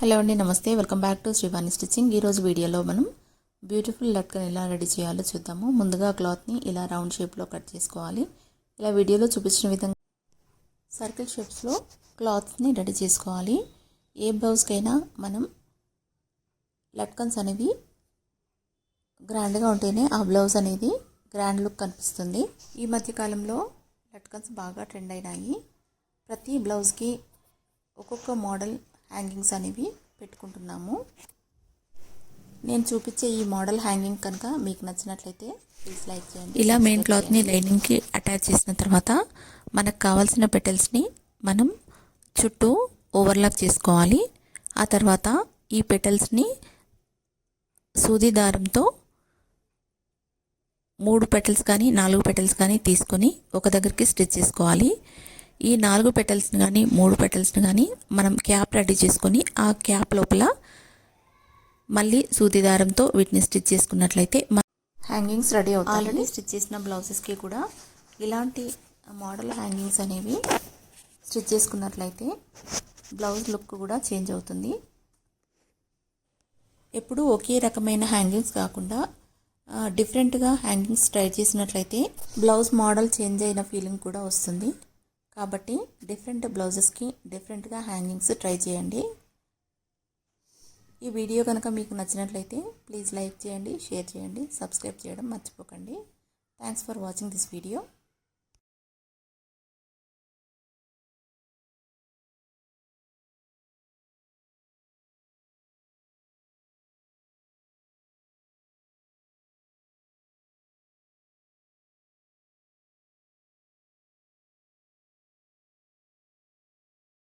Hello అండి, నమస్తే. Welcome back to Srivani stitching. ఈరోజు వీడియోలో మనం బ్యూటిఫుల్ లట్కన్ ఎలా రెడీ చేయాలో చూద్దాము. ముందుగా క్లాత్ని ఇలా రౌండ్ షేప్లో కట్ చేసుకోవాలి. ఇలా వీడియోలో చూపించిన విధంగా సర్కిల్ షేప్స్లో క్లాత్ని రెడీ చేసుకోవాలి. ఏ బ్లౌజ్కైనా మనం లట్కన్స్ అనేవి గ్రాండ్గా ఉంటేనే ఆ బ్లౌజ్ అనేది గ్రాండ్ లుక్ కనిపిస్తుంది. ఈ మధ్యకాలంలో లట్కన్స్ బాగా ట్రెండ్ అయినాయి. ప్రతి బ్లౌజ్కి ఒక్కొక్క మోడల్ హ్యాంగింగ్స్ అనేవి పెట్టుకుంటున్నాము. నేను చూపించే ఈ మోడల్ హ్యాంగింగ్ కనుక మీకు నచ్చినట్లయితే ప్లీజ్ లైక్ చేయండి. ఇలా మెయిన్ క్లాత్ని లైనింగ్కి అటాచ్ చేసిన తర్వాత మనకు కావాల్సిన పెటల్స్ని మనం చుట్టూ ఓవర్లాక్ చేసుకోవాలి. ఆ తర్వాత ఈ పెటల్స్ని సూది దారంతో 3 పెటల్స్ కానీ 4 పెటల్స్ కానీ తీసుకొని ఒక దగ్గరికి స్టిచ్ చేసుకోవాలి. ఈ 4 పెటల్స్ని కానీ 3 పెటల్స్ని కానీ మనం క్యాప్ రెడీ చేసుకొని ఆ క్యాప్ లోపల మళ్ళీ సూది దారంతో వీటిని స్టిచ్ చేసుకున్నట్లయితే హ్యాంగింగ్స్ రెడీ అవుతాయి. ఆల్రెడీ స్టిచ్ చేసిన బ్లౌజెస్కి కూడా ఇలాంటి మోడల్ హ్యాంగింగ్స్ అనేవి స్టిచ్ చేసుకున్నట్లయితే బ్లౌజ్ లుక్ కూడా చేంజ్ అవుతుంది. ఎప్పుడు ఒకే రకమైన హ్యాంగింగ్స్ కాకుండా డిఫరెంట్గా హ్యాంగింగ్స్ ట్రై చేసినట్లయితే బ్లౌజ్ మోడల్ చేంజ్ అయిన ఫీలింగ్ కూడా వస్తుంది. కాబట్టి డిఫరెంట్ బ్లౌజెస్కి డిఫరెంట్గా హ్యాంగింగ్స్ ట్రై చేయండి. ఈ వీడియో కనుక మీకు నచ్చినట్లయితే ప్లీజ్ లైక్ చేయండి, షేర్ చేయండి, సబ్స్క్రైబ్ చేయడం మర్చిపోకండి. Thanks for watching this video.